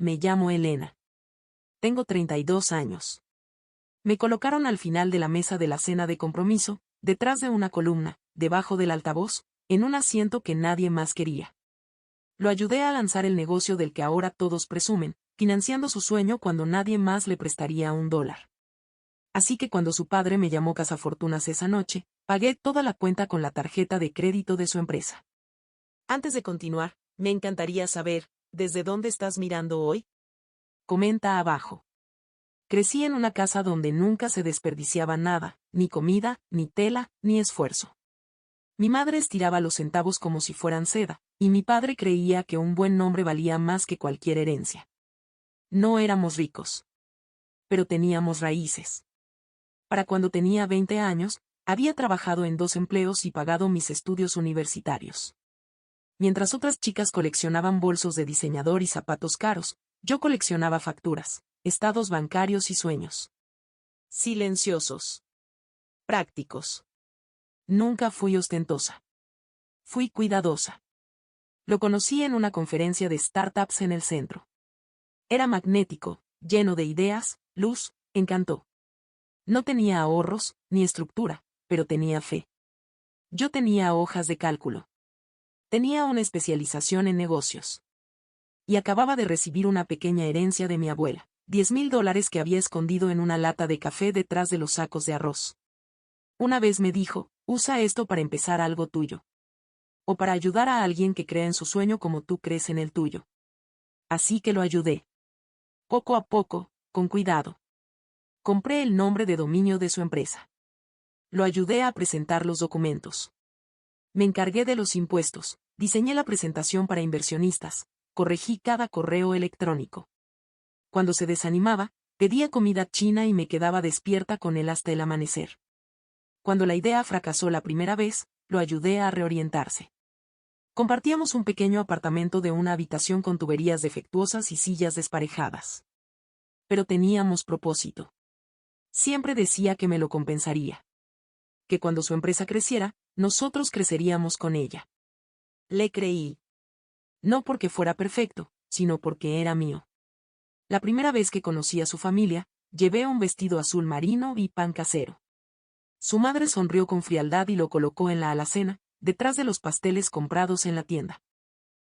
me llamo Elena. Tengo 32 años. Me colocaron al final de la mesa de la cena de compromiso, detrás de una columna, debajo del altavoz, en un asiento que nadie más quería. Lo ayudé a lanzar el negocio del que ahora todos presumen, financiando su sueño cuando nadie más le prestaría $1. Así que cuando su padre me llamó cazafortunas esa noche, pagué toda la cuenta con la tarjeta de crédito de su empresa. Antes de continuar, me encantaría saber, ¿desde dónde estás mirando hoy? Comenta abajo. Crecí en una casa donde nunca se desperdiciaba nada, ni comida, ni tela, ni esfuerzo. Mi madre estiraba los centavos como si fueran seda, y mi padre creía que un buen nombre valía más que cualquier herencia. No éramos ricos. Pero teníamos raíces. Para cuando tenía 20 años, había trabajado en 2 empleos y pagado mis estudios universitarios. Mientras otras chicas coleccionaban bolsos de diseñador y zapatos caros, yo coleccionaba facturas, estados bancarios y sueños. Silenciosos. Prácticos. Nunca fui ostentosa. Fui cuidadosa. Lo conocí en una conferencia de startups en el centro. Era magnético, lleno de ideas, luz, encantó. No tenía ahorros, ni estructura, pero tenía fe. Yo tenía hojas de cálculo. Tenía una especialización en negocios. Y acababa de recibir una pequeña herencia de mi abuela, $10,000 que había escondido en una lata de café detrás de los sacos de arroz. Una vez me dijo, usa esto para empezar algo tuyo. O para ayudar a alguien que cree en su sueño como tú crees en el tuyo. Así que lo ayudé. Poco a poco, con cuidado. Compré el nombre de dominio de su empresa. Lo ayudé a presentar los documentos. Me encargué de los impuestos, diseñé la presentación para inversionistas, corregí cada correo electrónico. Cuando se desanimaba, pedía comida china y me quedaba despierta con él hasta el amanecer. Cuando la idea fracasó la primera vez, lo ayudé a reorientarse. Compartíamos un pequeño apartamento de una habitación con tuberías defectuosas y sillas desparejadas. Pero teníamos propósito. Siempre decía que me lo compensaría. Que cuando su empresa creciera, nosotros creceríamos con ella. Le creí. No porque fuera perfecto, sino porque era mío. La primera vez que conocí a su familia, llevé un vestido azul marino y pan casero. Su madre sonrió con frialdad y lo colocó en la alacena, detrás de los pasteles comprados en la tienda.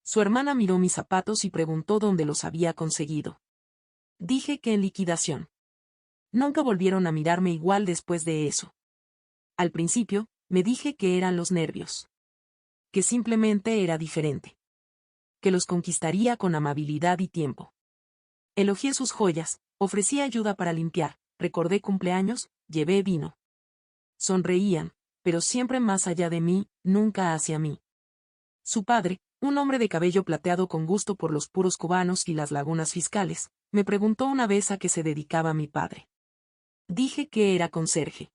Su hermana miró mis zapatos y preguntó dónde los había conseguido. Dije que en liquidación. Nunca volvieron a mirarme igual después de eso. Al principio, me dije que eran los nervios. Que simplemente era diferente. Que los conquistaría con amabilidad y tiempo. Elogié sus joyas, ofrecí ayuda para limpiar, recordé cumpleaños, llevé vino. Sonreían, pero siempre más allá de mí, nunca hacia mí. Su padre, un hombre de cabello plateado con gusto por los puros cubanos y las lagunas fiscales, me preguntó una vez a qué se dedicaba mi padre. Dije que era conserje.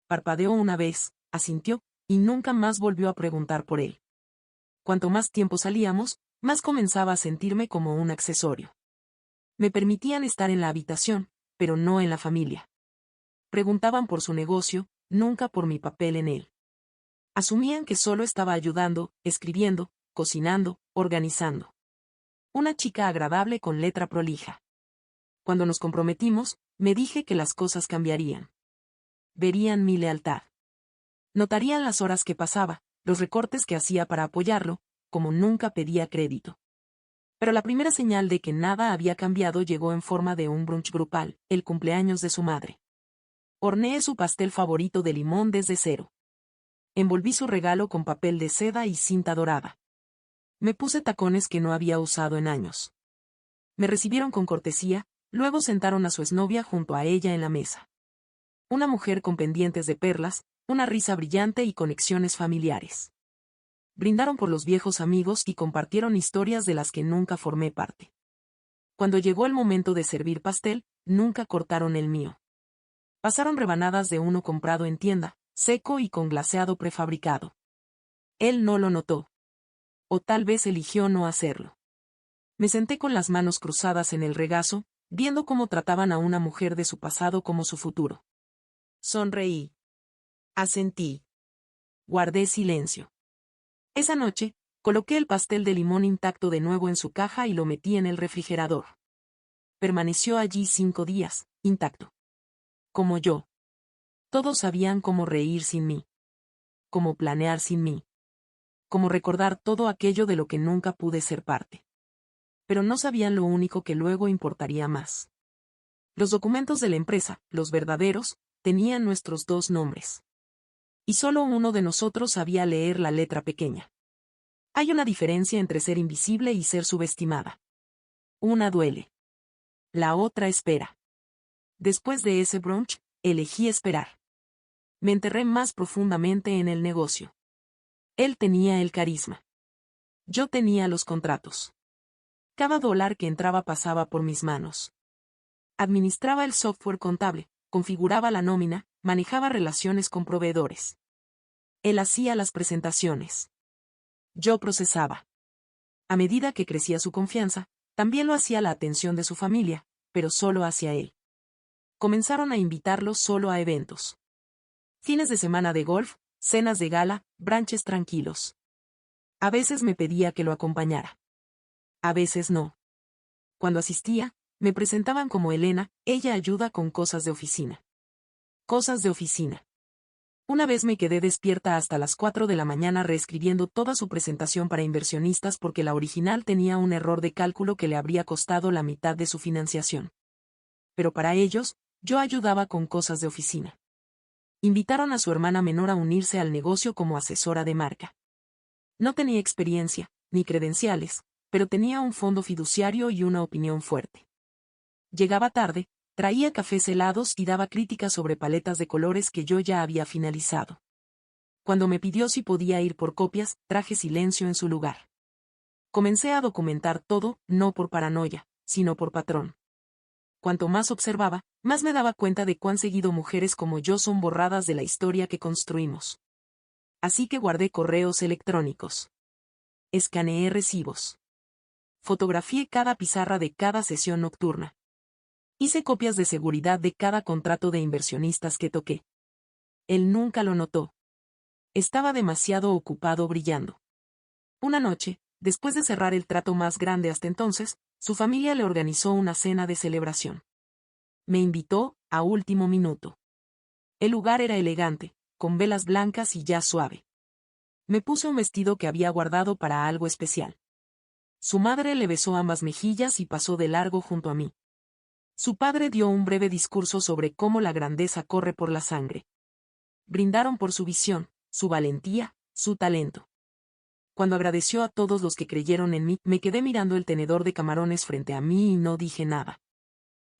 Parpadeó una vez, asintió, y nunca más volvió a preguntar por él. Cuanto más tiempo salíamos, más comenzaba a sentirme como un accesorio. Me permitían estar en la habitación, pero no en la familia. Preguntaban por su negocio, nunca por mi papel en él. Asumían que solo estaba ayudando, escribiendo, cocinando, organizando. Una chica agradable con letra prolija. Cuando nos comprometimos, me dije que las cosas cambiarían. Verían mi lealtad. Notarían las horas que pasaba, los recortes que hacía para apoyarlo, como nunca pedía crédito. Pero la primera señal de que nada había cambiado llegó en forma de un brunch grupal, el cumpleaños de su madre. Horneé su pastel favorito de limón desde cero. Envolví su regalo con papel de seda y cinta dorada. Me puse tacones que no había usado en años. Me recibieron con cortesía, luego sentaron a su exnovia junto a ella en la mesa. Una mujer con pendientes de perlas, una risa brillante y conexiones familiares. Brindaron por los viejos amigos y compartieron historias de las que nunca formé parte. Cuando llegó el momento de servir pastel, nunca cortaron el mío. Pasaron rebanadas de uno comprado en tienda, seco y con glaseado prefabricado. Él no lo notó. O tal vez eligió no hacerlo. Me senté con las manos cruzadas en el regazo, viendo cómo trataban a una mujer de su pasado como su futuro. Sonreí. Asentí. Guardé silencio. Esa noche, Coloqué el pastel de limón intacto de nuevo en su caja y lo metí en el refrigerador. Permaneció allí 5 días, intacto. Como yo. Todos sabían cómo reír sin mí. Cómo planear sin mí. Cómo recordar todo aquello de lo que nunca pude ser parte. Pero no sabían lo único que luego importaría más. Los documentos de la empresa, los verdaderos, tenían nuestros 2 nombres. Y solo uno de nosotros sabía leer la letra pequeña. Hay una diferencia entre ser invisible y ser subestimada. Una duele. La otra espera. Después de ese brunch, elegí esperar. Me enterré más profundamente en el negocio. Él tenía el carisma. Yo tenía los contratos. Cada dólar que entraba pasaba por mis manos. Administraba el software contable, configuraba la nómina, manejaba relaciones con proveedores. Él hacía las presentaciones. Yo procesaba. A medida que crecía su confianza, también lo hacía la atención de su familia, pero solo hacia él. Comenzaron a invitarlo solo a eventos. Fines de semana de golf, cenas de gala, brunches tranquilos. A veces me pedía que lo acompañara. A veces no. Cuando asistía, me presentaban como Elena, ella ayuda con cosas de oficina. Cosas de oficina. Una vez me quedé despierta hasta las 4 de la mañana reescribiendo toda su presentación para inversionistas porque la original tenía un error de cálculo que le habría costado la mitad de su financiación. Pero para ellos, yo ayudaba con cosas de oficina. Invitaron a su hermana menor a unirse al negocio como asesora de marca. No tenía experiencia, ni credenciales, pero tenía un fondo fiduciario y una opinión fuerte. Llegaba tarde, traía cafés helados y daba críticas sobre paletas de colores que yo ya había finalizado. Cuando me pidió si podía ir por copias, traje silencio en su lugar. Comencé a documentar todo, no por paranoia, sino por patrón. Cuanto más observaba, más me daba cuenta de cuán seguido mujeres como yo son borradas de la historia que construimos. Así que guardé correos electrónicos. Escaneé recibos. Fotografié cada pizarra de cada sesión nocturna. Hice copias de seguridad de cada contrato de inversionistas que toqué. Él nunca lo notó. Estaba demasiado ocupado brillando. Una noche, después de cerrar el trato más grande hasta entonces, su familia le organizó una cena de celebración. Me invitó, a último minuto. El lugar era elegante, con velas blancas y jazz suave. Me puse un vestido que había guardado para algo especial. Su madre le besó ambas mejillas y pasó de largo junto a mí. Su padre dio un breve discurso sobre cómo la grandeza corre por la sangre. Brindaron por su visión, su valentía, su talento. Cuando agradeció a todos los que creyeron en mí, me quedé mirando el tenedor de camarones frente a mí y no dije nada.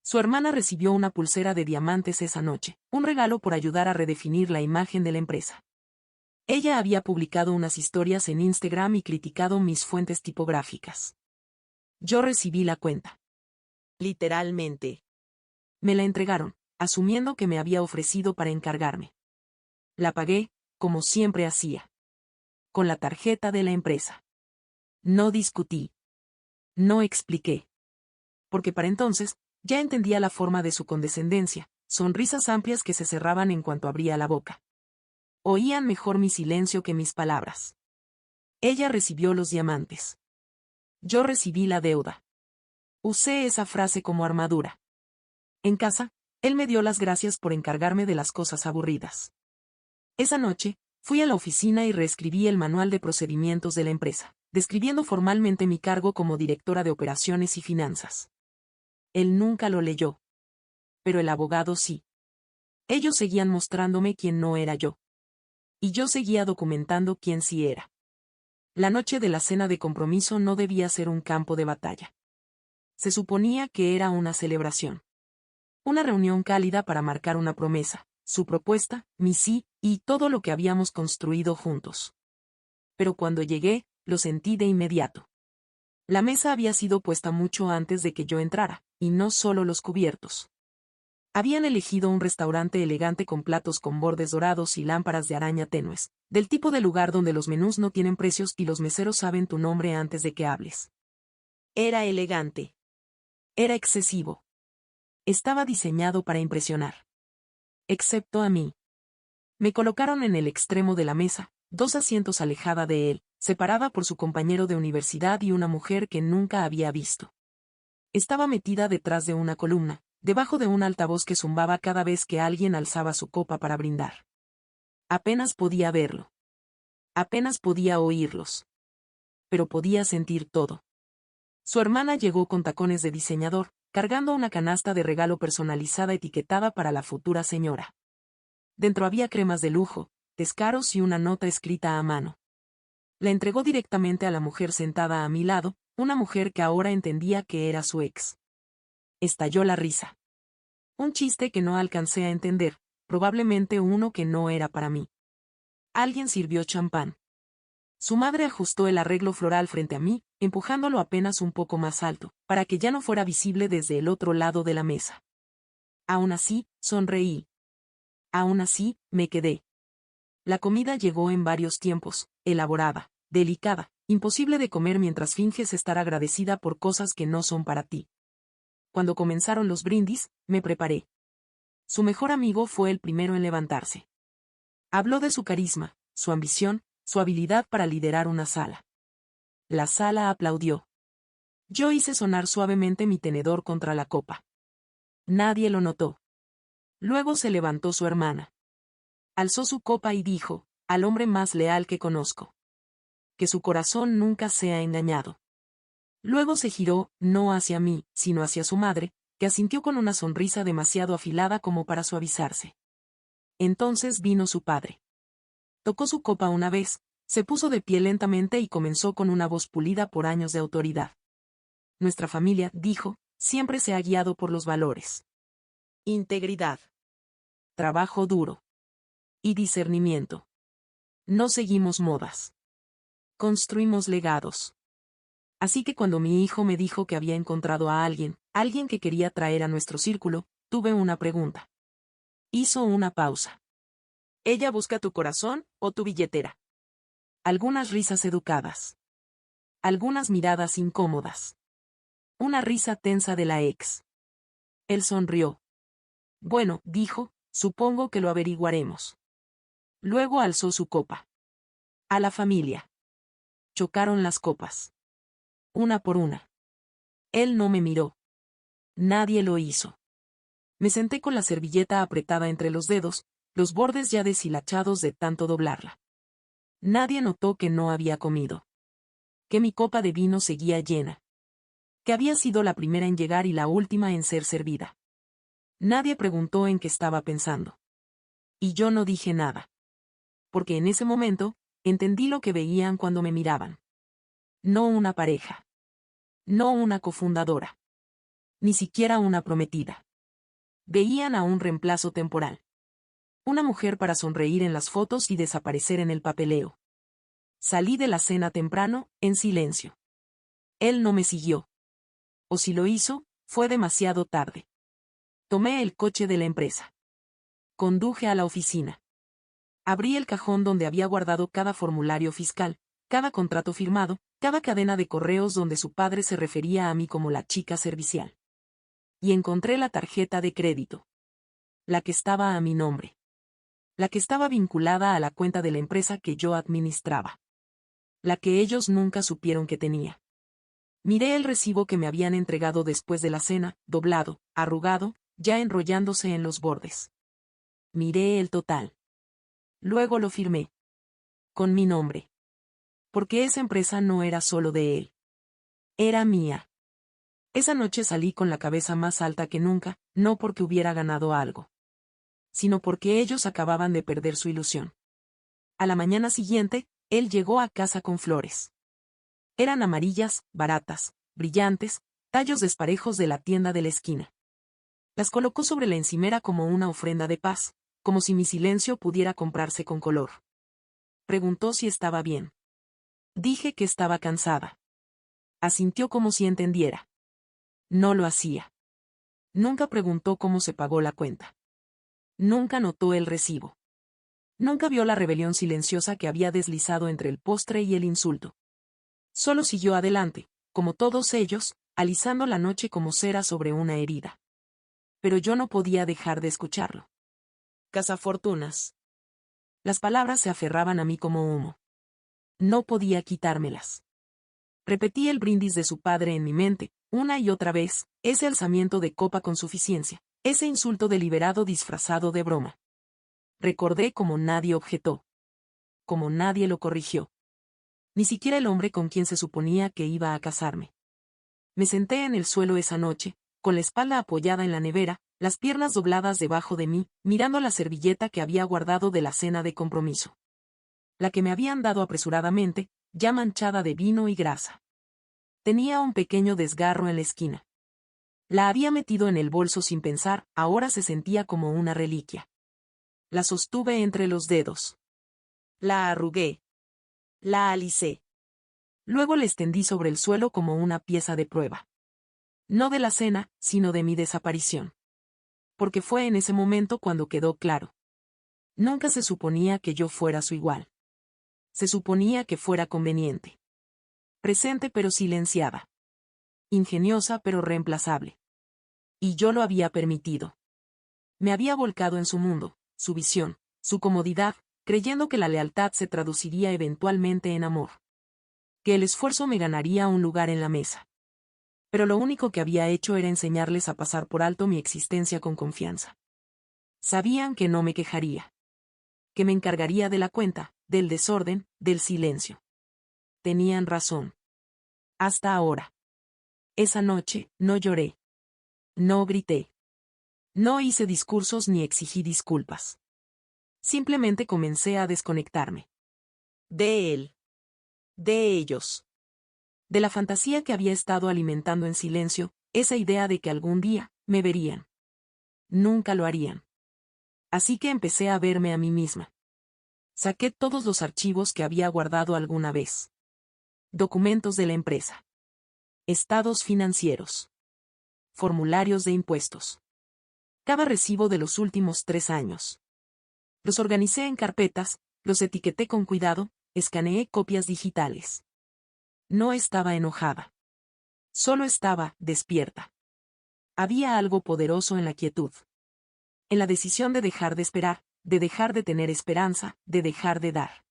Su hermana recibió una pulsera de diamantes esa noche, un regalo por ayudar a redefinir la imagen de la empresa. Ella había publicado unas historias en Instagram y criticado mis fuentes tipográficas. Yo recibí la cuenta. Literalmente. Me la entregaron, asumiendo que me había ofrecido para encargarme. La pagué, como siempre hacía. Con la tarjeta de la empresa. No discutí. No expliqué. Porque para entonces, ya entendía la forma de su condescendencia, sonrisas amplias que se cerraban en cuanto abría la boca. Oían mejor mi silencio que mis palabras. Ella recibió los diamantes. Yo recibí la deuda. Usé esa frase como armadura. En casa, él me dio las gracias por encargarme de las cosas aburridas. Esa noche, fui a la oficina y reescribí el manual de procedimientos de la empresa, describiendo formalmente mi cargo como directora de operaciones y finanzas. Él nunca lo leyó. Pero el abogado sí. Ellos seguían mostrándome quién no era yo. Y yo seguía documentando quién sí era. La noche de la cena de compromiso no debía ser un campo de batalla. Se suponía que era una celebración. Una reunión cálida para marcar una promesa, su propuesta, mi sí, y todo lo que habíamos construido juntos. Pero cuando llegué, lo sentí de inmediato. La mesa había sido puesta mucho antes de que yo entrara, y no solo los cubiertos. Habían elegido un restaurante elegante con platos con bordes dorados y lámparas de araña tenues, del tipo de lugar donde los menús no tienen precios y los meseros saben tu nombre antes de que hables. Era elegante. Era excesivo. Estaba diseñado para impresionar. Excepto a mí. Me colocaron en el extremo de la mesa, 2 asientos alejada de él, separada por su compañero de universidad y una mujer que nunca había visto. Estaba metida detrás de una columna, debajo de un altavoz que zumbaba cada vez que alguien alzaba su copa para brindar. Apenas podía verlo. Apenas podía oírlos. Pero podía sentir todo. Su hermana llegó con tacones de diseñador, cargando una canasta de regalo personalizada etiquetada para la futura señora. Dentro había cremas de lujo, descaros y una nota escrita a mano. La entregó directamente a la mujer sentada a mi lado, una mujer que ahora entendía que era su ex. Estalló la risa. Un chiste que no alcancé a entender, probablemente uno que no era para mí. Alguien sirvió champán. Su madre ajustó el arreglo floral frente a mí, empujándolo apenas un poco más alto, para que ya no fuera visible desde el otro lado de la mesa. Aún así, sonreí. Aún así, me quedé. La comida llegó en varios tiempos, elaborada, delicada, imposible de comer mientras finges estar agradecida por cosas que no son para ti. Cuando comenzaron los brindis, me preparé. Su mejor amigo fue el primero en levantarse. Habló de su carisma, su ambición, su habilidad para liderar una sala. La sala aplaudió. Yo hice sonar suavemente mi tenedor contra la copa. Nadie lo notó. Luego se levantó su hermana. Alzó su copa y dijo, al hombre más leal que conozco. Que su corazón nunca sea engañado. Luego se giró, no hacia mí, sino hacia su madre, que asintió con una sonrisa demasiado afilada como para suavizarse. Entonces vino su padre. Tocó su copa una vez, se puso de pie lentamente y comenzó con una voz pulida por años de autoridad. Nuestra familia, dijo, siempre se ha guiado por los valores. Integridad. Trabajo duro. Y discernimiento. No seguimos modas. Construimos legados. Así que cuando mi hijo me dijo que había encontrado a alguien que quería traer a nuestro círculo, tuve una pregunta. Hizo una pausa. ¿Ella busca tu corazón o tu billetera? Algunas risas educadas. Algunas miradas incómodas. Una risa tensa de la ex. Él sonrió. Bueno, dijo, supongo que lo averiguaremos. Luego alzó su copa. A la familia. Chocaron las copas. Una por una. Él no me miró. Nadie lo hizo. Me senté con la servilleta apretada entre los dedos, los bordes ya deshilachados de tanto doblarla. Nadie notó que no había comido. Que mi copa de vino seguía llena. Que había sido la primera en llegar y la última en ser servida. Nadie preguntó en qué estaba pensando. Y yo no dije nada. Porque en ese momento, entendí lo que veían cuando me miraban. No una pareja. No una cofundadora. Ni siquiera una prometida. Veían a un reemplazo temporal. Una mujer para sonreír en las fotos y desaparecer en el papeleo. Salí de la cena temprano, en silencio. Él no me siguió. O si lo hizo, fue demasiado tarde. Tomé el coche de la empresa. Conduje a la oficina. Abrí el cajón donde había guardado cada formulario fiscal, cada contrato firmado, cada cadena de correos donde su padre se refería a mí como la chica servicial. Y encontré la tarjeta de crédito. La que estaba a mi nombre. La que estaba vinculada a la cuenta de la empresa que yo administraba. La que ellos nunca supieron que tenía. Miré el recibo que me habían entregado después de la cena, doblado, arrugado, ya enrollándose en los bordes. Miré el total. Luego lo firmé. Con mi nombre. Porque esa empresa no era solo de él. Era mía. Esa noche salí con la cabeza más alta que nunca, no porque hubiera ganado algo. Sino porque ellos acababan de perder su ilusión. A la mañana siguiente, él llegó a casa con flores. Eran amarillas, baratas, brillantes, tallos desparejos de la tienda de la esquina. Las colocó sobre la encimera como una ofrenda de paz, como si mi silencio pudiera comprarse con color. Preguntó si estaba bien. Dije que estaba cansada. Asintió como si entendiera. No lo hacía. Nunca preguntó cómo se pagó la cuenta. Nunca notó el recibo. Nunca vio la rebelión silenciosa que había deslizado entre el postre y el insulto. Solo siguió adelante, como todos ellos, alisando la noche como cera sobre una herida. Pero yo no podía dejar de escucharlo. Cazafortunas. Las palabras se aferraban a mí como humo. No podía quitármelas. Repetí el brindis de su padre en mi mente, una y otra vez, ese alzamiento de copa con suficiencia, ese insulto deliberado disfrazado de broma. Recordé como nadie objetó. Como nadie lo corrigió. Ni siquiera el hombre con quien se suponía que iba a casarme. Me senté en el suelo esa noche, con la espalda apoyada en la nevera, las piernas dobladas debajo de mí, mirando la servilleta que había guardado de la cena de compromiso. La que me habían dado apresuradamente, ya manchada de vino y grasa. Tenía un pequeño desgarro en la esquina. La había metido en el bolso sin pensar, ahora se sentía como una reliquia. La sostuve entre los dedos. La arrugué. La alicé. Luego la extendí sobre el suelo como una pieza de prueba. No de la cena, sino de mi desaparición. Porque fue en ese momento cuando quedó claro. Nunca se suponía que yo fuera su igual. Se suponía que fuera conveniente. Presente pero silenciada. Ingeniosa pero reemplazable. Y yo lo había permitido. Me había volcado en su mundo, su visión, su comodidad, creyendo que la lealtad se traduciría eventualmente en amor. Que el esfuerzo me ganaría un lugar en la mesa. Pero lo único que había hecho era enseñarles a pasar por alto mi existencia con confianza. Sabían que no me quejaría. Que me encargaría de la cuenta, del desorden, del silencio. Tenían razón. Hasta ahora. Esa noche, no lloré. No grité. No hice discursos ni exigí disculpas. Simplemente comencé a desconectarme. De él. De ellos. De la fantasía que había estado alimentando en silencio, esa idea de que algún día, me verían. Nunca lo harían. Así que empecé a verme a mí misma. Saqué todos los archivos que había guardado alguna vez. Documentos de la empresa. Estados financieros. Formularios de impuestos. Cada recibo de los últimos 3 años. Los organicé en carpetas, los etiqueté con cuidado, escaneé copias digitales. No estaba enojada. Solo estaba despierta. Había algo poderoso en la quietud. En la decisión de dejar de esperar, de dejar de tener esperanza, de dejar de dar.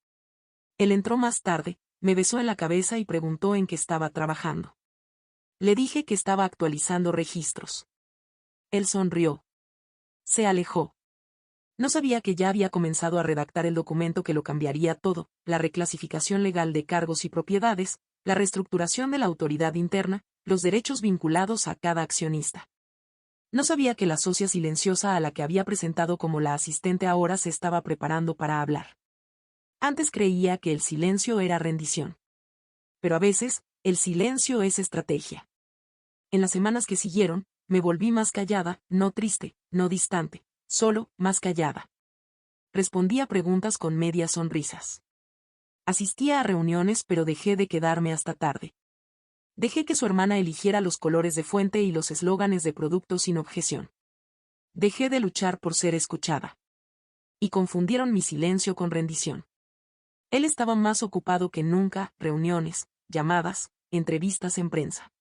Él entró más tarde, me besó en la cabeza y preguntó en qué estaba trabajando. Le dije que estaba actualizando registros. Él sonrió. Se alejó. No sabía que ya había comenzado a redactar el documento que lo cambiaría todo, la reclasificación legal de cargos y propiedades, la reestructuración de la autoridad interna, los derechos vinculados a cada accionista. No sabía que la socia silenciosa a la que había presentado como la asistente ahora se estaba preparando para hablar. Antes creía que el silencio era rendición. Pero a veces, el silencio es estrategia. En las semanas que siguieron, me volví más callada, no triste, no distante, solo, más callada. Respondía preguntas con medias sonrisas. Asistía a reuniones pero dejé de quedarme hasta tarde. Dejé que su hermana eligiera los colores de fuente y los eslóganes de productos sin objeción. Dejé de luchar por ser escuchada. Y confundieron mi silencio con rendición. Él estaba más ocupado que nunca, reuniones, llamadas, entrevistas en prensa.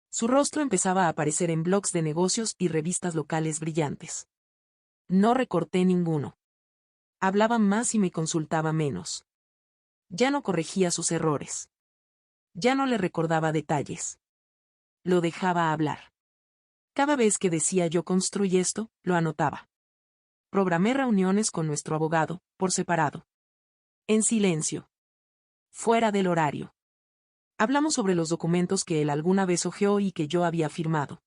Su rostro empezaba a aparecer en blogs de negocios y revistas locales brillantes. No recorté ninguno. Hablaba más y me consultaba menos. Ya no corregía sus errores. Ya no le recordaba detalles. Lo dejaba hablar. Cada vez que decía yo construí esto, lo anotaba. Programé reuniones con nuestro abogado, por separado. En silencio. Fuera del horario. Hablamos sobre los documentos que él alguna vez hojeó y que yo había firmado.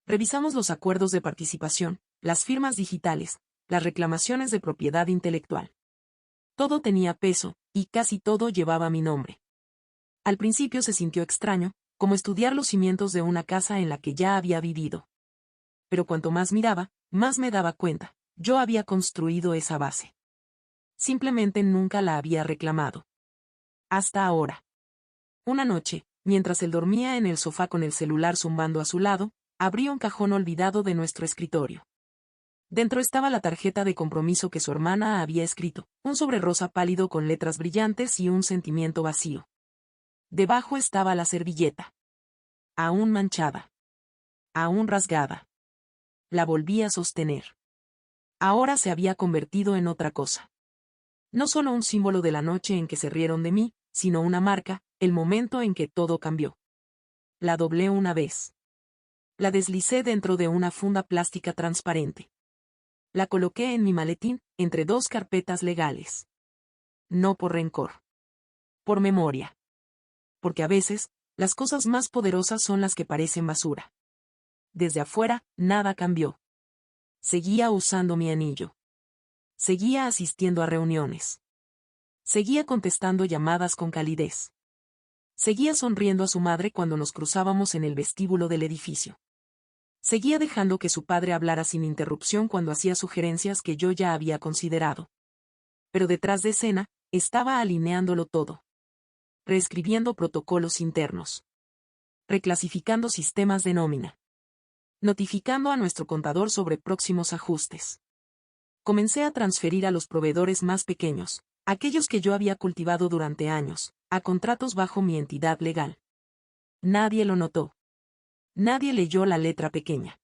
Revisamos los acuerdos de participación, las firmas digitales, las reclamaciones de propiedad intelectual. Todo tenía peso, y casi todo llevaba mi nombre. Al principio se sintió extraño, como estudiar los cimientos de una casa en la que ya había vivido. Pero cuanto más miraba, más me daba cuenta, yo había construido esa base. Simplemente nunca la había reclamado. Hasta ahora. Una noche, mientras él dormía en el sofá con el celular zumbando a su lado, abrí un cajón olvidado de nuestro escritorio. Dentro estaba la tarjeta de compromiso que su hermana había escrito, un sobre rosa pálido con letras brillantes y un sentimiento vacío. Debajo estaba la servilleta. Aún manchada. Aún rasgada. La volví a sostener. Ahora se había convertido en otra cosa. No solo un símbolo de la noche en que se rieron de mí, sino una marca, el momento en que todo cambió. La doblé una vez. La deslicé dentro de una funda plástica transparente. La coloqué en mi maletín, entre dos carpetas legales. No por rencor. Por memoria. Porque a veces, las cosas más poderosas son las que parecen basura. Desde afuera, nada cambió. Seguía usando mi anillo. Seguía asistiendo a reuniones. Seguía contestando llamadas con calidez. Seguía sonriendo a su madre cuando nos cruzábamos en el vestíbulo del edificio. Seguía dejando que su padre hablara sin interrupción cuando hacía sugerencias que yo ya había considerado. Pero detrás de escena, estaba alineándolo todo. Reescribiendo protocolos internos. Reclasificando sistemas de nómina. Notificando a nuestro contador sobre próximos ajustes. Comencé a transferir a los proveedores más pequeños, aquellos que yo había cultivado durante años, a contratos bajo mi entidad legal. Nadie lo notó. Nadie leyó la letra pequeña.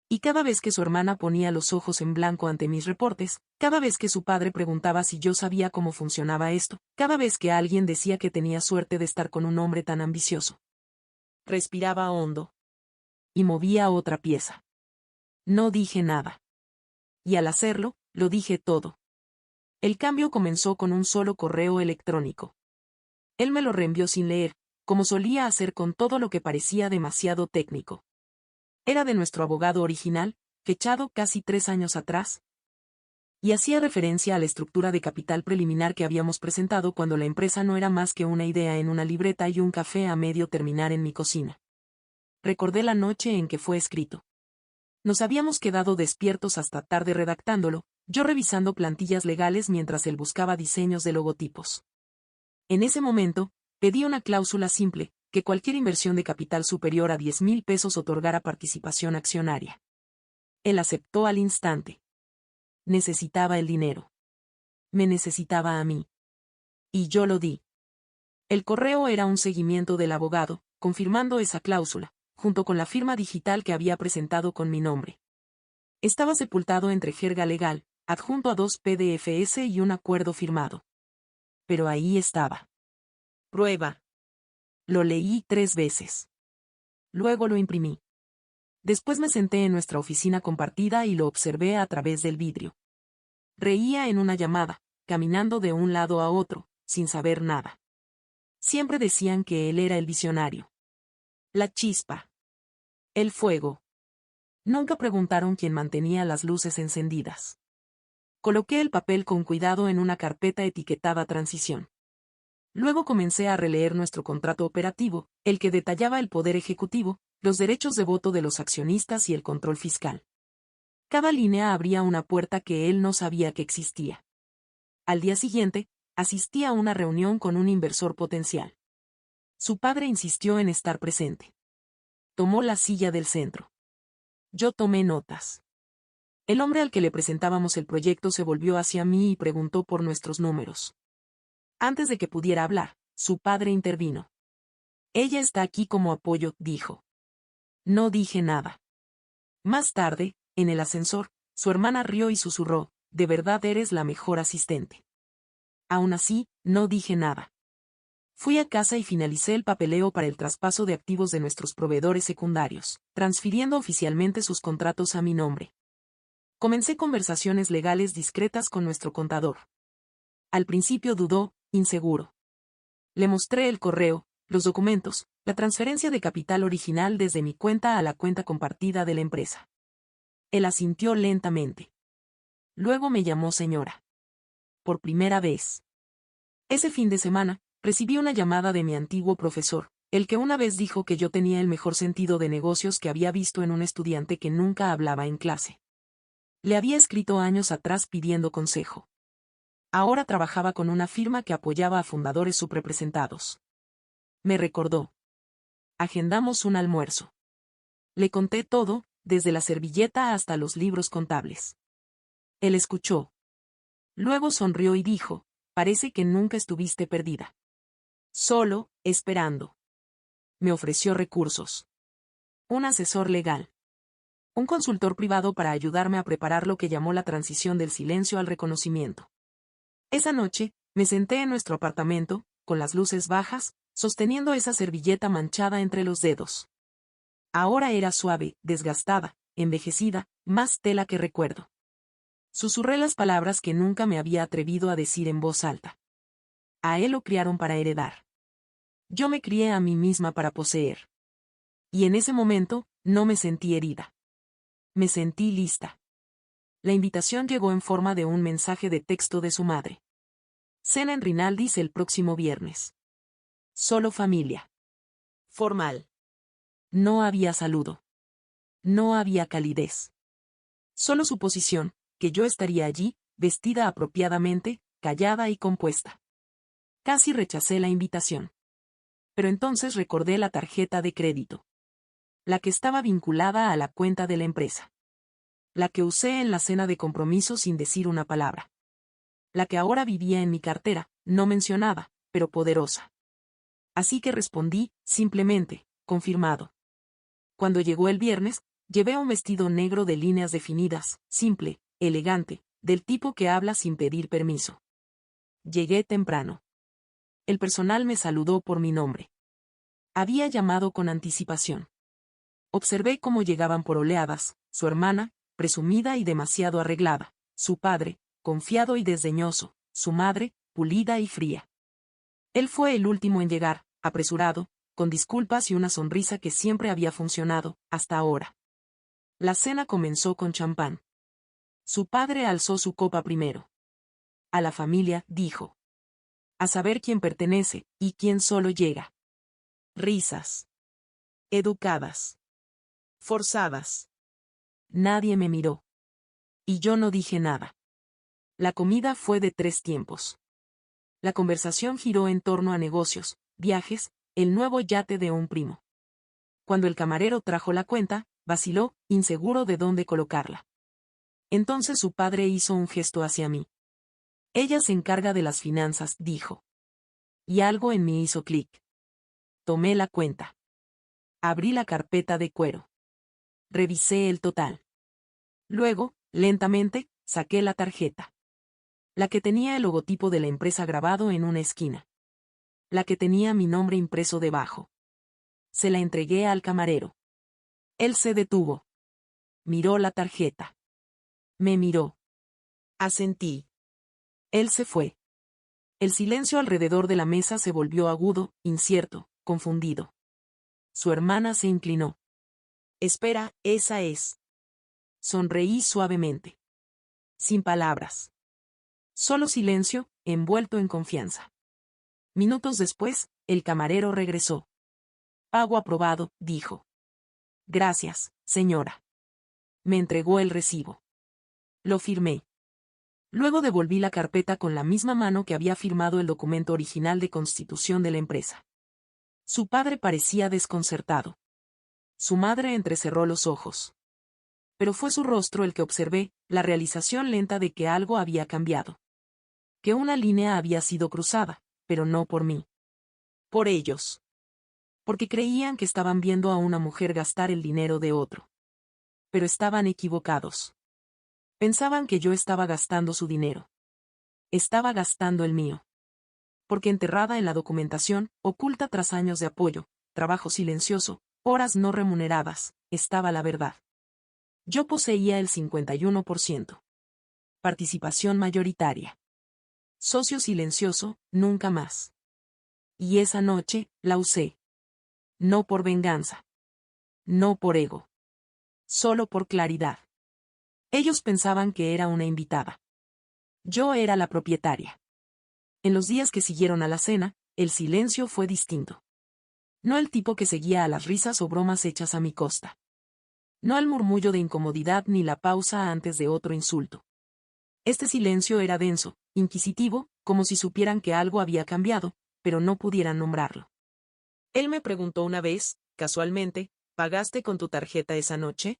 Y cada vez que su hermana ponía los ojos en blanco ante mis reportes, cada vez que su padre preguntaba si yo sabía cómo funcionaba esto, cada vez que alguien decía que tenía suerte de estar con un hombre tan ambicioso. Respiraba hondo. Y movía otra pieza. No dije nada. Y al hacerlo, lo dije todo. El cambio comenzó con un solo correo electrónico. Él me lo reenvió sin leer, como solía hacer con todo lo que parecía demasiado técnico. Era de nuestro abogado original, fechado casi 3 años atrás, y hacía referencia a la estructura de capital preliminar que habíamos presentado cuando la empresa no era más que una idea en una libreta y un café a medio terminar en mi cocina. Recordé la noche en que fue escrito. Nos habíamos quedado despiertos hasta tarde redactándolo, yo revisando plantillas legales mientras él buscaba diseños de logotipos. En ese momento, pedí una cláusula simple, que cualquier inversión de capital superior a 10,000 pesos otorgara participación accionaria. Él aceptó al instante. Necesitaba el dinero. Me necesitaba a mí. Y yo lo di. El correo era un seguimiento del abogado, confirmando esa cláusula, junto con la firma digital que había presentado con mi nombre. Estaba sepultado entre jerga legal, adjunto a 2 PDFs y un acuerdo firmado. Pero ahí estaba. Prueba. Lo leí 3 veces. Luego lo imprimí. Después me senté en nuestra oficina compartida y lo observé a través del vidrio. Reía en una llamada, caminando de un lado a otro, sin saber nada. Siempre decían que él era el visionario. La chispa. El fuego. Nunca preguntaron quién mantenía las luces encendidas. Coloqué el papel con cuidado en una carpeta etiquetada Transición. Luego comencé a releer nuestro contrato operativo, el que detallaba el poder ejecutivo, los derechos de voto de los accionistas y el control fiscal. Cada línea abría una puerta que él no sabía que existía. Al día siguiente, asistí a una reunión con un inversor potencial. Su padre insistió en estar presente. Tomó la silla del centro. Yo tomé notas. El hombre al que le presentábamos el proyecto se volvió hacia mí y preguntó por nuestros números. Antes de que pudiera hablar, su padre intervino. Ella está aquí como apoyo, dijo. No dije nada. Más tarde, en el ascensor, su hermana rió y susurró, de verdad eres la mejor asistente. Aún así, no dije nada. Fui a casa y finalicé el papeleo para el traspaso de activos de nuestros proveedores secundarios, transfiriendo oficialmente sus contratos a mi nombre. Comencé conversaciones legales discretas con nuestro contador. Al principio dudó, inseguro. Le mostré el correo, los documentos, la transferencia de capital original desde mi cuenta a la cuenta compartida de la empresa. Él asintió lentamente. Luego me llamó señora. Por primera vez. Ese fin de semana, recibí una llamada de mi antiguo profesor, el que una vez dijo que yo tenía el mejor sentido de negocios que había visto en un estudiante que nunca hablaba en clase. Le había escrito años atrás pidiendo consejo. Ahora trabajaba con una firma que apoyaba a fundadores subrepresentados. Me recordó. Agendamos un almuerzo. Le conté todo, desde la servilleta hasta los libros contables. Él escuchó. Luego sonrió y dijo, parece que nunca estuviste perdida. Solo, esperando. Me ofreció recursos. Un asesor legal. Un consultor privado para ayudarme a preparar lo que llamó la transición del silencio al reconocimiento. Esa noche, me senté en nuestro apartamento, con las luces bajas, sosteniendo esa servilleta manchada entre los dedos. Ahora era suave, desgastada, envejecida, más tela que recuerdo. Susurré las palabras que nunca me había atrevido a decir en voz alta. A él lo criaron para heredar. Yo me crié a mí misma para poseer. Y en ese momento, no me sentí herida. Me sentí lista. La invitación llegó en forma de un mensaje de texto de su madre. Cena en Rinaldi's el próximo viernes. Solo familia. Formal. No había saludo. No había calidez. Solo suposición, que yo estaría allí, vestida apropiadamente, callada y compuesta. Casi rechacé la invitación. Pero entonces recordé la tarjeta de crédito. La que estaba vinculada a la cuenta de la empresa. La que usé en la cena de compromiso sin decir una palabra. La que ahora vivía en mi cartera, no mencionada, pero poderosa. Así que respondí, simplemente, confirmado. Cuando llegó el viernes, llevé un vestido negro de líneas definidas, simple, elegante, del tipo que habla sin pedir permiso. Llegué temprano. El personal me saludó por mi nombre. Había llamado con anticipación. Observé cómo llegaban por oleadas, su hermana, presumida y demasiado arreglada, su padre, confiado y desdeñoso, su madre, pulida y fría. Él fue el último en llegar, apresurado, con disculpas y una sonrisa que siempre había funcionado, hasta ahora. La cena comenzó con champán. Su padre alzó su copa primero. A la familia, dijo. A saber quién pertenece, y quién solo llega. Risas. Educadas. Forzadas. Nadie me miró. Y yo no dije nada. La comida fue de 3 tiempos. La conversación giró en torno a negocios, viajes, el nuevo yate de un primo. Cuando el camarero trajo la cuenta, vaciló, inseguro de dónde colocarla. Entonces su padre hizo un gesto hacia mí. Ella se encarga de las finanzas, dijo. Y algo en mí hizo clic. Tomé la cuenta. Abrí la carpeta de cuero. Revisé el total. Luego, lentamente, saqué la tarjeta. La que tenía el logotipo de la empresa grabado en una esquina. La que tenía mi nombre impreso debajo. Se la entregué al camarero. Él se detuvo. Miró la tarjeta. Me miró. Asentí. Él se fue. El silencio alrededor de la mesa se volvió agudo, incierto, confundido. Su hermana se inclinó. Espera, esa es. Sonreí suavemente. Sin palabras. Solo silencio, envuelto en confianza. Minutos después, el camarero regresó. Pago aprobado, dijo. Gracias, señora. Me entregó el recibo. Lo firmé. Luego devolví la carpeta con la misma mano que había firmado el documento original de constitución de la empresa. Su padre parecía desconcertado. Su madre entrecerró los ojos. Pero fue su rostro el que observé, la realización lenta de que algo había cambiado. Que una línea había sido cruzada, pero no por mí. Por ellos. Porque creían que estaban viendo a una mujer gastar el dinero de otro. Pero estaban equivocados. Pensaban que yo estaba gastando su dinero. Estaba gastando el mío. Porque enterrada en la documentación, oculta tras años de apoyo, trabajo silencioso, horas no remuneradas, estaba la verdad. Yo poseía el 51%. Participación mayoritaria. Socio silencioso, nunca más. Y esa noche, la usé. No por venganza. No por ego. Solo por claridad. Ellos pensaban que era una invitada. Yo era la propietaria. En los días que siguieron a la cena, el silencio fue distinto. No el tipo que seguía a las risas o bromas hechas a mi costa. No el murmullo de incomodidad ni la pausa antes de otro insulto. Este silencio era denso, inquisitivo, como si supieran que algo había cambiado, pero no pudieran nombrarlo. Él me preguntó una vez, casualmente, ¿pagaste con tu tarjeta esa noche?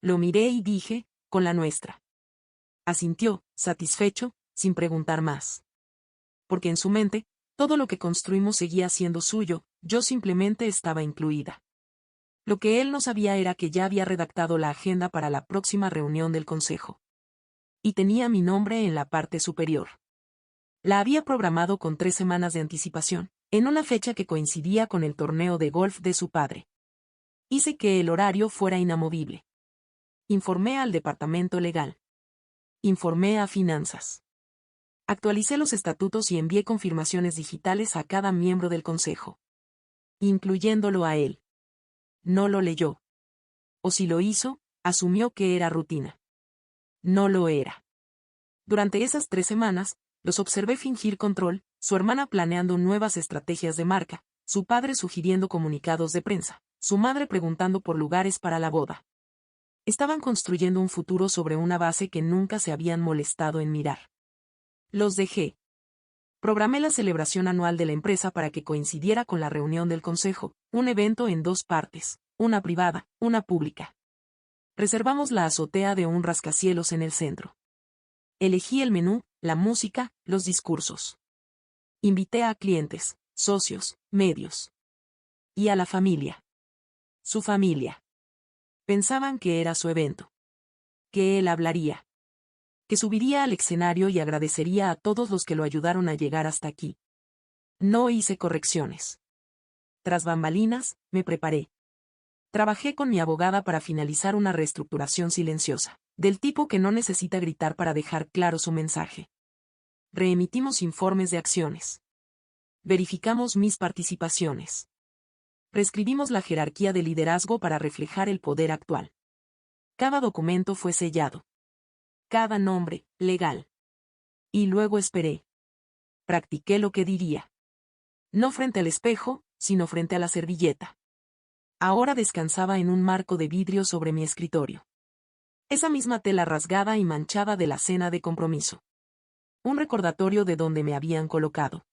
Lo miré y dije, con la nuestra. Asintió, satisfecho, sin preguntar más. Porque en su mente, todo lo que construimos seguía siendo suyo, yo simplemente estaba incluida. Lo que él no sabía era que ya había redactado la agenda para la próxima reunión del consejo. Y tenía mi nombre en la parte superior. La había programado con 3 semanas de anticipación, en una fecha que coincidía con el torneo de golf de su padre. Hice que el horario fuera inamovible. Informé al departamento legal. Informé a finanzas. Actualicé los estatutos y envié confirmaciones digitales a cada miembro del consejo, incluyéndolo a él. No lo leyó. O si lo hizo, asumió que era rutina. No lo era. Durante esas 3 semanas, los observé fingir control, su hermana planeando nuevas estrategias de marca, su padre sugiriendo comunicados de prensa, su madre preguntando por lugares para la boda. Estaban construyendo un futuro sobre una base que nunca se habían molestado en mirar. Los dejé. Programé la celebración anual de la empresa para que coincidiera con la reunión del consejo, un evento en 2 partes, una privada, una pública. Reservamos la azotea de un rascacielos en el centro. Elegí el menú, la música, los discursos. Invité a clientes, socios, medios. Y a la familia. Su familia. Pensaban que era su evento. Que él hablaría. Que subiría al escenario y agradecería a todos los que lo ayudaron a llegar hasta aquí. No hice correcciones. Tras bambalinas, me preparé. Trabajé con mi abogada para finalizar una reestructuración silenciosa, del tipo que no necesita gritar para dejar claro su mensaje. Reemitimos informes de acciones. Verificamos mis participaciones. Reescribimos la jerarquía de liderazgo para reflejar el poder actual. Cada documento fue sellado. Cada nombre, legal. Y luego esperé. Practiqué lo que diría. No frente al espejo, sino frente a la servilleta. Ahora descansaba en un marco de vidrio sobre mi escritorio. Esa misma tela rasgada y manchada de la cena de compromiso. Un recordatorio de dónde me habían colocado.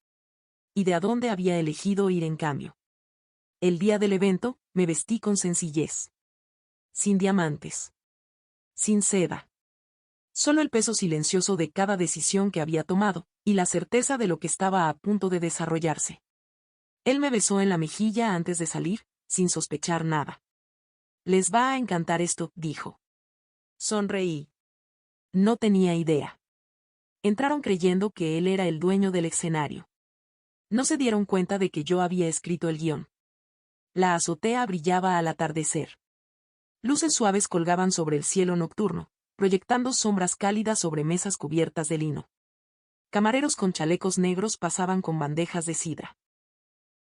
Y de a dónde había elegido ir en cambio. El día del evento, me vestí con sencillez. Sin diamantes. Sin seda. Solo el peso silencioso de cada decisión que había tomado, y la certeza de lo que estaba a punto de desarrollarse. Él me besó en la mejilla antes de salir, sin sospechar nada. Les va a encantar esto, dijo. Sonreí. No tenía idea. Entraron creyendo que él era el dueño del escenario. No se dieron cuenta de que yo había escrito el guión. La azotea brillaba al atardecer. Luces suaves colgaban sobre el cielo nocturno, proyectando sombras cálidas sobre mesas cubiertas de lino. Camareros con chalecos negros pasaban con bandejas de sidra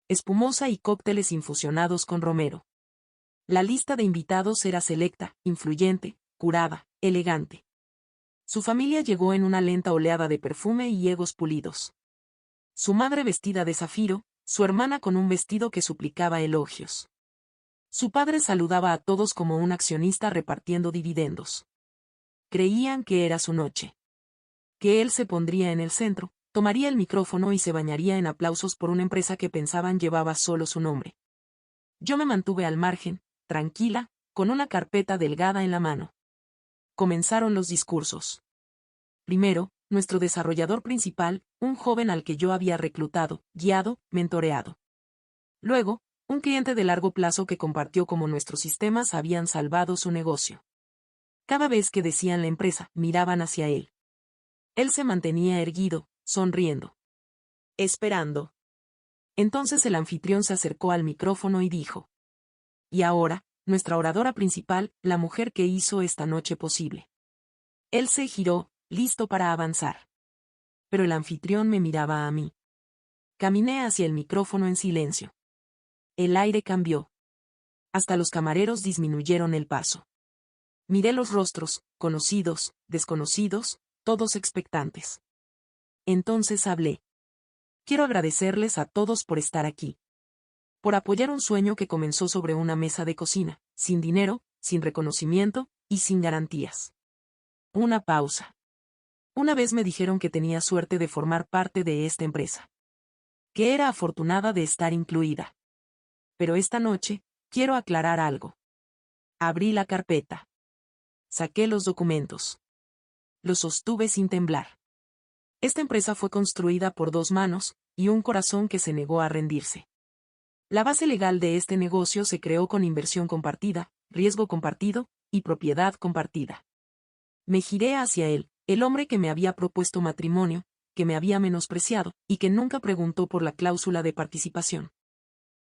espumosa y cócteles infusionados con romero. La lista de invitados era selecta, influyente, curada, elegante. Su familia llegó en una lenta oleada de perfume y egos pulidos. Su madre vestida de zafiro, su hermana con un vestido que suplicaba elogios. Su padre saludaba a todos como un accionista repartiendo dividendos. Creían que era su noche. Que él se pondría en el centro, tomaría el micrófono y se bañaría en aplausos por una empresa que pensaban llevaba solo su nombre. Yo me mantuve al margen, tranquila, con una carpeta delgada en la mano. Comenzaron los discursos. Primero, nuestro desarrollador principal, un joven al que yo había reclutado, guiado, mentoreado. Luego, un cliente de largo plazo que compartió cómo nuestros sistemas habían salvado su negocio. Cada vez que decían la empresa, miraban hacia él. Él se mantenía erguido, sonriendo. Esperando. Entonces el anfitrión se acercó al micrófono y dijo. Y ahora, nuestra oradora principal, la mujer que hizo esta noche posible. Él se giró, listo para avanzar. Pero el anfitrión me miraba a mí. Caminé hacia el micrófono en silencio. El aire cambió. Hasta los camareros disminuyeron el paso. Miré los rostros, conocidos, desconocidos, todos expectantes. Entonces hablé. Quiero agradecerles a todos por estar aquí. Por apoyar un sueño que comenzó sobre una mesa de cocina, sin dinero, sin reconocimiento, y sin garantías. Una pausa. Una vez me dijeron que tenía suerte de formar parte de esta empresa. Que era afortunada de estar incluida. Pero esta noche, quiero aclarar algo. Abrí la carpeta. Saqué los documentos. Los sostuve sin temblar. Esta empresa fue construida por 2 manos, y un corazón que se negó a rendirse. La base legal de este negocio se creó con inversión compartida, riesgo compartido, y propiedad compartida. Me giré hacia él, el hombre que me había propuesto matrimonio, que me había menospreciado, y que nunca preguntó por la cláusula de participación.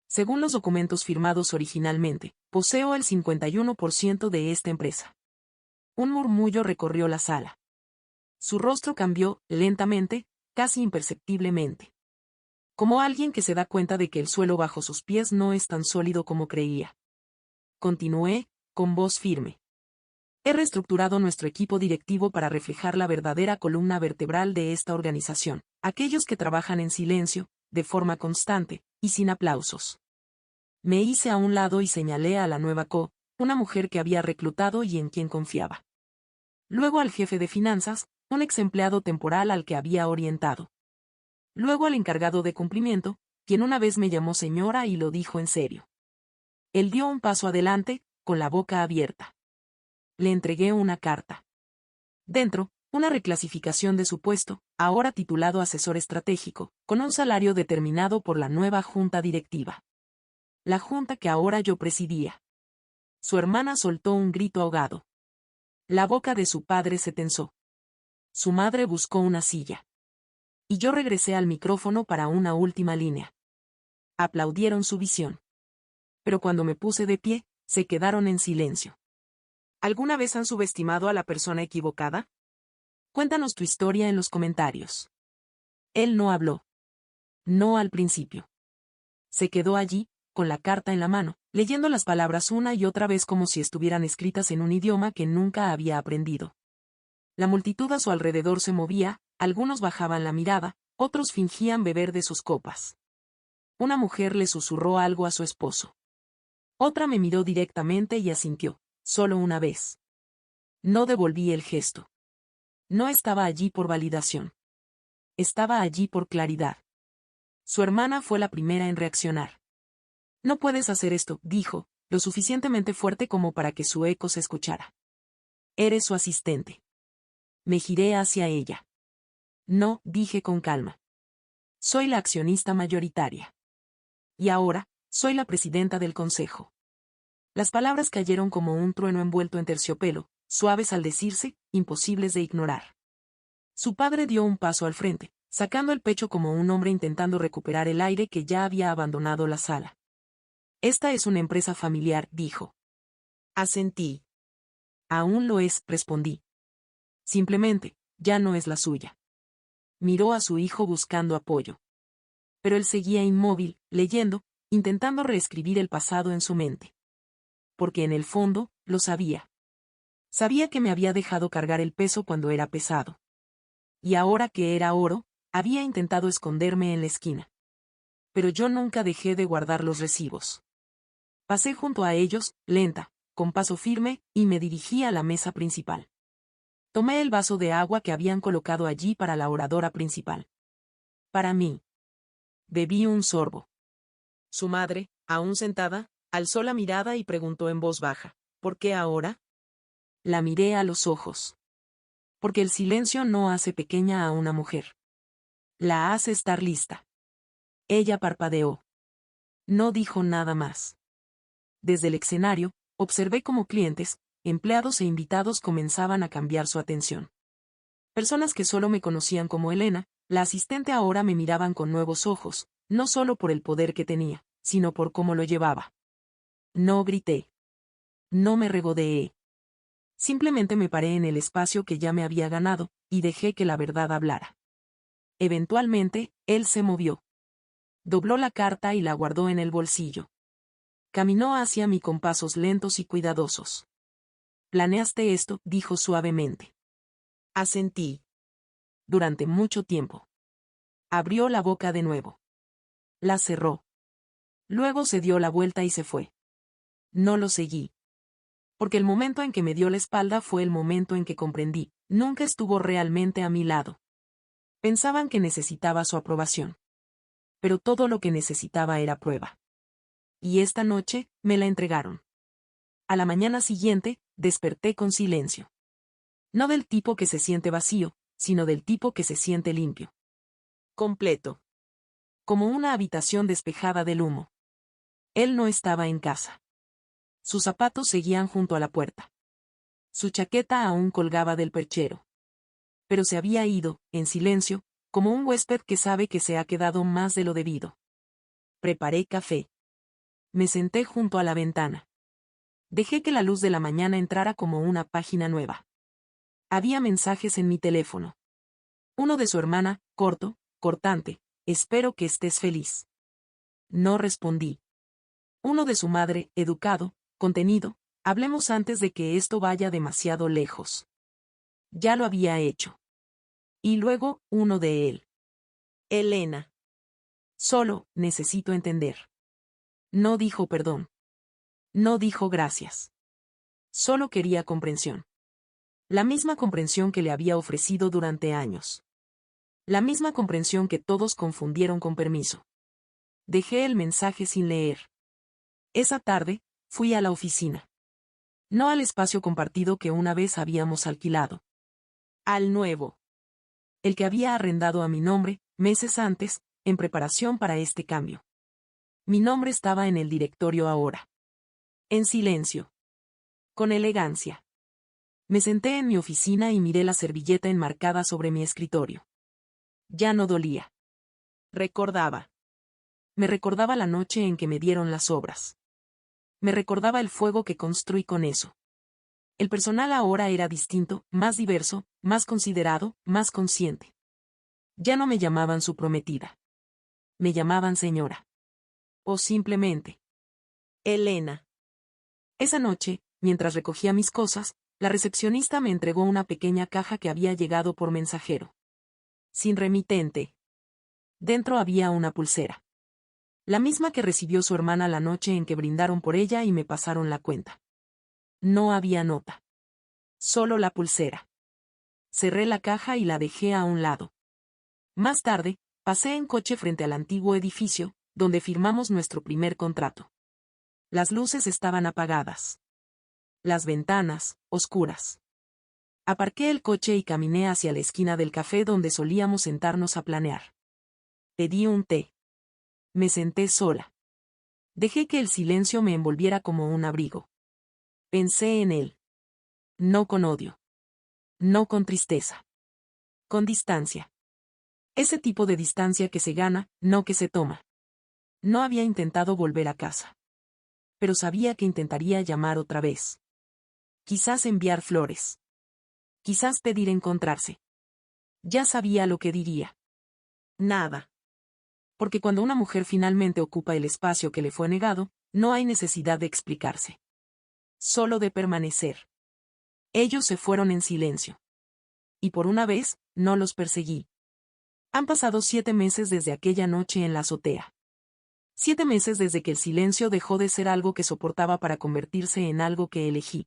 Según los documentos firmados originalmente, poseo el 51% de esta empresa. Un murmullo recorrió la sala. Su rostro cambió, lentamente, casi imperceptiblemente. Como alguien que se da cuenta de que el suelo bajo sus pies no es tan sólido como creía. Continué, con voz firme. He reestructurado nuestro equipo directivo para reflejar la verdadera columna vertebral de esta organización, aquellos que trabajan en silencio, de forma constante, y sin aplausos. Me hice a un lado y señalé a la nueva una mujer que había reclutado y en quien confiaba. Luego al jefe de finanzas, un ex empleado temporal al que había orientado. Luego al encargado de cumplimiento, quien una vez me llamó señora y lo dijo en serio. Él dio un paso adelante, con la boca abierta. Le entregué una carta. Dentro, una reclasificación de su puesto, ahora titulado asesor estratégico, con un salario determinado por la nueva junta directiva. La junta que ahora yo presidía. Su hermana soltó un grito ahogado. La boca de su padre se tensó. Su madre buscó una silla. Y yo regresé al micrófono para una última línea. Aplaudieron su visión. Pero cuando me puse de pie, se quedaron en silencio. ¿Alguna vez han subestimado a la persona equivocada? Cuéntanos tu historia en los comentarios. Él no habló. No al principio. Se quedó allí, con la carta en la mano, leyendo las palabras una y otra vez como si estuvieran escritas en un idioma que nunca había aprendido. La multitud a su alrededor se movía, algunos bajaban la mirada, otros fingían beber de sus copas. Una mujer le susurró algo a su esposo. Otra me miró directamente y asintió, solo una vez. No devolví el gesto. No estaba allí por validación. Estaba allí por claridad. Su hermana fue la primera en reaccionar. No puedes hacer esto, dijo, lo suficientemente fuerte como para que su eco se escuchara. Eres su asistente. Me giré hacia ella. No, dije con calma. Soy la accionista mayoritaria. Y ahora, soy la presidenta del consejo. Las palabras cayeron como un trueno envuelto en terciopelo, suaves al decirse, imposibles de ignorar. Su padre dio un paso al frente, sacando el pecho como un hombre intentando recuperar el aire que ya había abandonado la sala. Esta es una empresa familiar, dijo. Asentí. Aún lo es, respondí. Simplemente, ya no es la suya. Miró a su hijo buscando apoyo. Pero él seguía inmóvil, leyendo, intentando reescribir el pasado en su mente. Porque en el fondo, lo sabía. Sabía que me había dejado cargar el peso cuando era pesado. Y ahora que era oro, había intentado esconderme en la esquina. Pero yo nunca dejé de guardar los recibos. Pasé junto a ellos, lenta, con paso firme, y me dirigí a la mesa principal. Tomé el vaso de agua que habían colocado allí para la oradora principal. Para mí. Bebí un sorbo. Su madre, aún sentada, alzó la mirada y preguntó en voz baja, ¿por qué ahora? La miré a los ojos. Porque el silencio no hace pequeña a una mujer. La hace estar lista. Ella parpadeó. No dijo nada más. Desde el escenario, observé cómo clientes, empleados e invitados comenzaban a cambiar su atención. Personas que solo me conocían como Elena, la asistente ahora me miraban con nuevos ojos, no solo por el poder que tenía, sino por cómo lo llevaba. No grité. No me regodeé. Simplemente me paré en el espacio que ya me había ganado, y dejé que la verdad hablara. Eventualmente, él se movió. Dobló la carta y la guardó en el bolsillo. Caminó hacia mí con pasos lentos y cuidadosos. «¿Planeaste esto?», dijo suavemente. Asentí. Durante mucho tiempo. Abrió la boca de nuevo. La cerró. Luego se dio la vuelta y se fue. No lo seguí. Porque el momento en que me dio la espalda fue el momento en que comprendí, nunca estuvo realmente a mi lado. Pensaban que necesitaba su aprobación. Pero todo lo que necesitaba era prueba. Y esta noche, me la entregaron. A la mañana siguiente, desperté con silencio. No del tipo que se siente vacío, sino del tipo que se siente limpio. Completo. Como una habitación despejada del humo. Él no estaba en casa. Sus zapatos seguían junto a la puerta. Su chaqueta aún colgaba del perchero. Pero se había ido, en silencio, como un huésped que sabe que se ha quedado más de lo debido. Preparé café. Me senté junto a la ventana. Dejé que la luz de la mañana entrara como una página nueva. Había mensajes en mi teléfono. Uno de su hermana, corto, cortante: espero que estés feliz. No respondí. Uno de su madre, educado, contenido: hablemos antes de que esto vaya demasiado lejos. Ya lo había hecho. Y luego, uno de él. Elena. Solo, necesito entender. No dijo perdón. No dijo gracias. Solo quería comprensión. La misma comprensión que le había ofrecido durante años. La misma comprensión que todos confundieron con permiso. Dejé el mensaje sin leer. Esa tarde, fui a la oficina. No al espacio compartido que una vez habíamos alquilado. Al nuevo. El que había arrendado a mi nombre, meses antes, en preparación para este cambio. Mi nombre estaba en el directorio ahora. En silencio. Con elegancia. Me senté en mi oficina y miré la servilleta enmarcada sobre mi escritorio. Ya no dolía. Recordaba. Me recordaba la noche en que me dieron las obras. Me recordaba el fuego que construí con eso. El personal ahora era distinto, más diverso, más considerado, más consciente. Ya no me llamaban su prometida. Me llamaban señora. O simplemente Elena. Esa noche, mientras recogía mis cosas, la recepcionista me entregó una pequeña caja que había llegado por mensajero. Sin remitente. Dentro había una pulsera. La misma que recibió su hermana la noche en que brindaron por ella y me pasaron la cuenta. No había nota. Solo la pulsera. Cerré la caja y la dejé a un lado. Más tarde, pasé en coche frente al antiguo edificio, donde firmamos nuestro primer contrato. Las luces estaban apagadas. Las ventanas, oscuras. Aparqué el coche y caminé hacia la esquina del café donde solíamos sentarnos a planear. Pedí un té. Me senté sola. Dejé que el silencio me envolviera como un abrigo. Pensé en él. No con odio. No con tristeza. Con distancia. Ese tipo de distancia que se gana, no que se toma. No había intentado volver a casa. Pero sabía que intentaría llamar otra vez. Quizás enviar flores. Quizás pedir encontrarse. Ya sabía lo que diría. Nada. Porque cuando una mujer finalmente ocupa el espacio que le fue negado, no hay necesidad de explicarse. Solo de permanecer. Ellos se fueron en silencio. Y por una vez, no los perseguí. Han pasado 7 meses desde aquella noche en la azotea. 7 meses desde que el silencio dejó de ser algo que soportaba para convertirse en algo que elegí.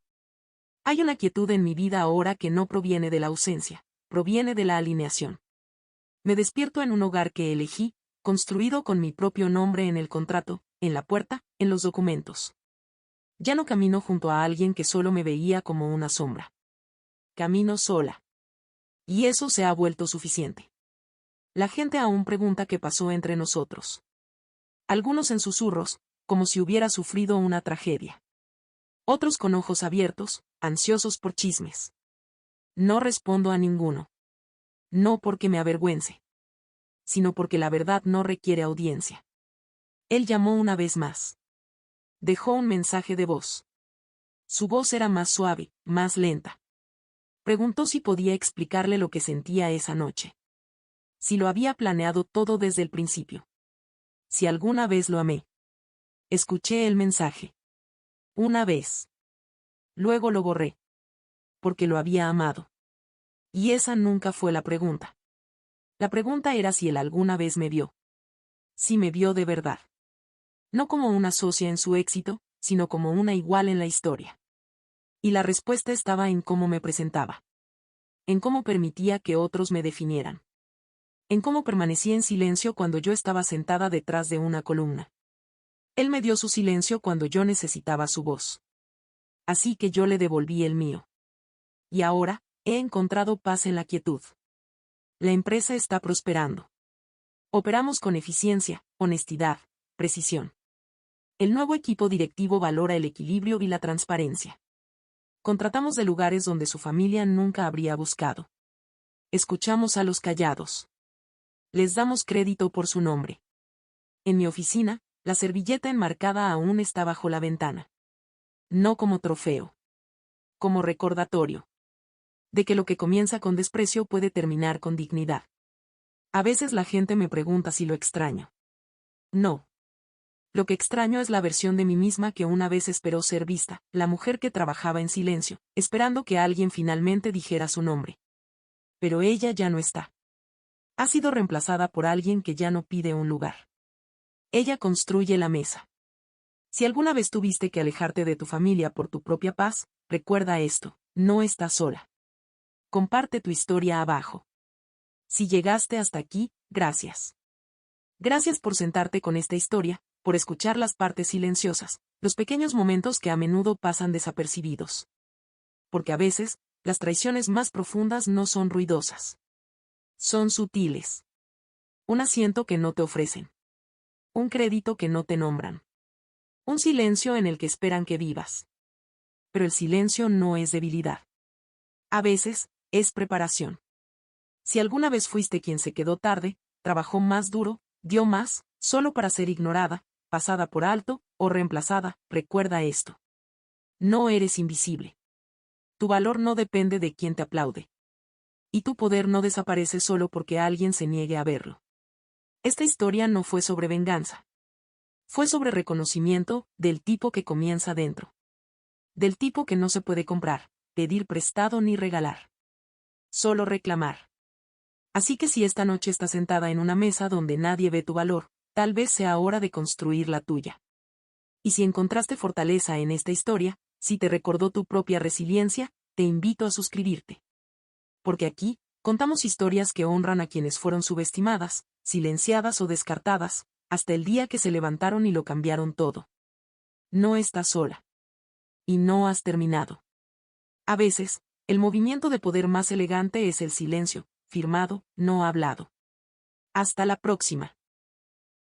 Hay una quietud en mi vida ahora que no proviene de la ausencia, proviene de la alineación. Me despierto en un hogar que elegí, construido con mi propio nombre en el contrato, en la puerta, en los documentos. Ya no camino junto a alguien que solo me veía como una sombra. Camino sola. Y eso se ha vuelto suficiente. La gente aún pregunta qué pasó entre nosotros. Algunos en susurros, como si hubiera sufrido una tragedia. Otros con ojos abiertos, ansiosos por chismes. No respondo a ninguno. No porque me avergüence, sino porque la verdad no requiere audiencia. Él llamó una vez más. Dejó un mensaje de voz. Su voz era más suave, más lenta. Preguntó si podía explicarle lo que sentía esa noche. Si lo había planeado todo desde el principio. Si alguna vez lo amé. Escuché el mensaje. Una vez. Luego lo borré. Porque lo había amado. Y esa nunca fue la pregunta. La pregunta era si él alguna vez me vio. Si me vio de verdad. No como una socia en su éxito, sino como una igual en la historia. Y la respuesta estaba en cómo me presentaba. En cómo permitía que otros me definieran. En cómo permanecía en silencio cuando yo estaba sentada detrás de una columna. Él me dio su silencio cuando yo necesitaba su voz. Así que yo le devolví el mío. Y ahora, he encontrado paz en la quietud. La empresa está prosperando. Operamos con eficiencia, honestidad, precisión. El nuevo equipo directivo valora el equilibrio y la transparencia. Contratamos de lugares donde su familia nunca habría buscado. Escuchamos a los callados. les damos crédito por su nombre. En mi oficina, la servilleta enmarcada aún está bajo la ventana. No como trofeo. Como recordatorio. De que lo que comienza con desprecio puede terminar con dignidad. A veces la gente me pregunta si lo extraño. No. Lo que extraño es la versión de mí misma que una vez esperó ser vista, la mujer que trabajaba en silencio, esperando que alguien finalmente dijera su nombre. Pero ella ya no está. Ha sido reemplazada por alguien que ya no pide un lugar. Ella construye la mesa. Si alguna vez tuviste que alejarte de tu familia por tu propia paz, recuerda esto, no estás sola. Comparte tu historia abajo. Si llegaste hasta aquí, gracias. Gracias por sentarte con esta historia, por escuchar las partes silenciosas, los pequeños momentos que a menudo pasan desapercibidos. Porque a veces, las traiciones más profundas no son ruidosas. Son sutiles. Un asiento que no te ofrecen. Un crédito que no te nombran. Un silencio en el que esperan que vivas. Pero el silencio no es debilidad. A veces, es preparación. Si alguna vez fuiste quien se quedó tarde, trabajó más duro, dio más, solo para ser ignorada, pasada por alto, o reemplazada, recuerda esto. No eres invisible. Tu valor no depende de quien te aplaude. Y tu poder no desaparece solo porque alguien se niegue a verlo. Esta historia no fue sobre venganza. Fue sobre reconocimiento, del tipo que comienza dentro. Del tipo que no se puede comprar, pedir prestado ni regalar. Solo reclamar. Así que si esta noche estás sentada en una mesa donde nadie ve tu valor, tal vez sea hora de construir la tuya. Y si encontraste fortaleza en esta historia, si te recordó tu propia resiliencia, te invito a suscribirte. Porque aquí, contamos historias que honran a quienes fueron subestimadas, silenciadas o descartadas, hasta el día que se levantaron y lo cambiaron todo. No estás sola. Y no has terminado. A veces, el movimiento de poder más elegante es el silencio, firmado, no hablado. Hasta la próxima.